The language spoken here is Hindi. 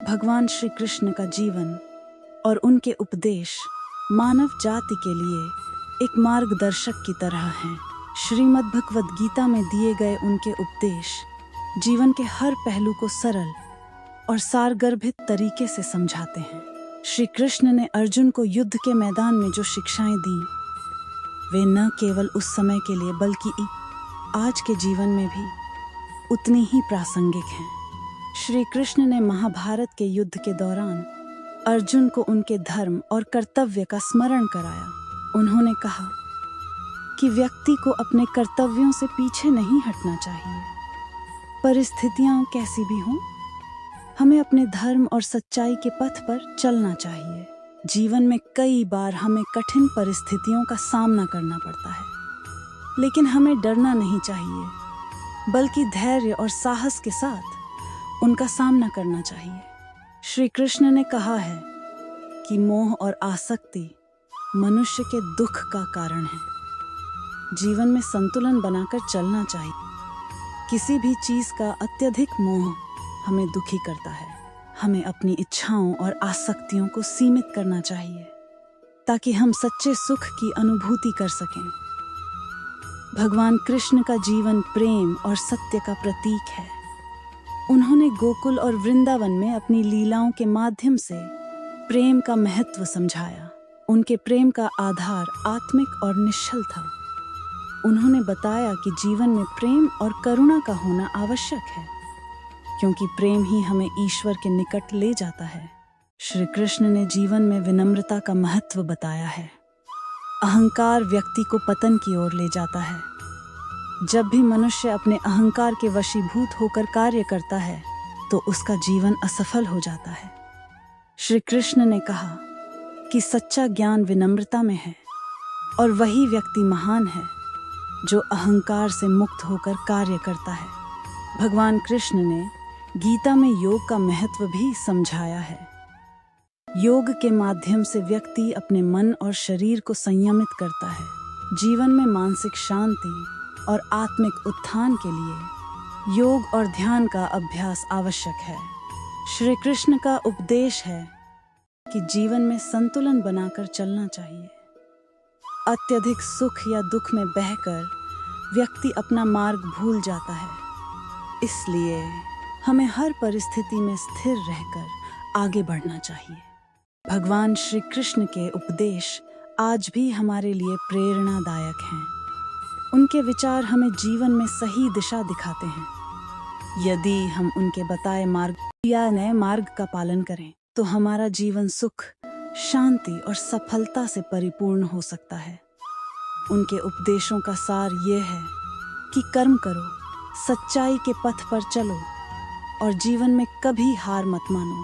भगवान श्री कृष्ण का जीवन और उनके उपदेश मानव जाति के लिए एक मार्गदर्शक की तरह हैं। श्रीमद् भगवद गीता में दिए गए उनके उपदेश जीवन के हर पहलू को सरल और सारगर्भित तरीके से समझाते हैं। श्री कृष्ण ने अर्जुन को युद्ध के मैदान में जो शिक्षाएं दी, वे न केवल उस समय के लिए बल्कि आज के जीवन में भी उतनी ही प्रासंगिक हैं। श्री कृष्ण ने महाभारत के युद्ध के दौरान अर्जुन को उनके धर्म और कर्तव्य का स्मरण कराया। उन्होंने कहा कि व्यक्ति को अपने कर्तव्यों से पीछे नहीं हटना चाहिए। परिस्थितियां कैसी भी हों, हमें अपने धर्म और सच्चाई के पथ पर चलना चाहिए। जीवन में कई बार हमें कठिन परिस्थितियों का सामना करना पड़ता है, लेकिन हमें डरना नहीं चाहिए, बल्कि धैर्य और साहस के साथ उनका सामना करना चाहिए। श्री कृष्ण ने कहा है कि मोह और आसक्ति मनुष्य के दुख का कारण है। जीवन में संतुलन बनाकर चलना चाहिए। किसी भी चीज का अत्यधिक मोह हमें दुखी करता है। हमें अपनी इच्छाओं और आसक्तियों को सीमित करना चाहिए ताकि हम सच्चे सुख की अनुभूति कर सकें। भगवान कृष्ण का जीवन प्रेम और सत्य का प्रतीक है। उन्होंने गोकुल और वृंदावन में अपनी लीलाओं के माध्यम से प्रेम का महत्व समझाया। उनके प्रेम का आधार आत्मिक और निश्चल था। उन्होंने बताया कि जीवन में प्रेम और करुणा का होना आवश्यक है, क्योंकि प्रेम ही हमें ईश्वर के निकट ले जाता है। श्री कृष्ण ने जीवन में विनम्रता का महत्व बताया है। अहंकार व्यक्ति को पतन की ओर ले जाता है। जब भी मनुष्य अपने अहंकार के वशीभूत होकर कार्य करता है, तो उसका जीवन असफल हो जाता है। श्री कृष्ण ने कहा कि सच्चा ज्ञान विनम्रता में है, और वही व्यक्ति महान है जो अहंकार से मुक्त होकर कार्य करता है। भगवान कृष्ण ने गीता में योग का महत्व भी समझाया है। योग के माध्यम से व्यक्ति अपने मन और शरीर को संयमित करता है। जीवन में मानसिक शांति और आत्मिक उत्थान के लिए योग और ध्यान का अभ्यास आवश्यक है। श्री कृष्ण का उपदेश है कि जीवन में संतुलन बनाकर चलना चाहिए। अत्यधिक सुख या दुख में बहकर व्यक्ति अपना मार्ग भूल जाता है। इसलिए हमें हर परिस्थिति में स्थिर रहकर आगे बढ़ना चाहिए। भगवान श्री कृष्ण के उपदेश आज भी हमारे लिए प्रेरणादायक हैं। उनके विचार हमें जीवन में सही दिशा दिखाते हैं। यदि हम उनके बताए मार्ग या नए मार्ग का पालन करें, तो हमारा जीवन सुख, शांति और सफलता से परिपूर्ण हो सकता है। उनके उपदेशों का सार ये है कि कर्म करो, सच्चाई के पथ पर चलो और जीवन में कभी हार मत मानो।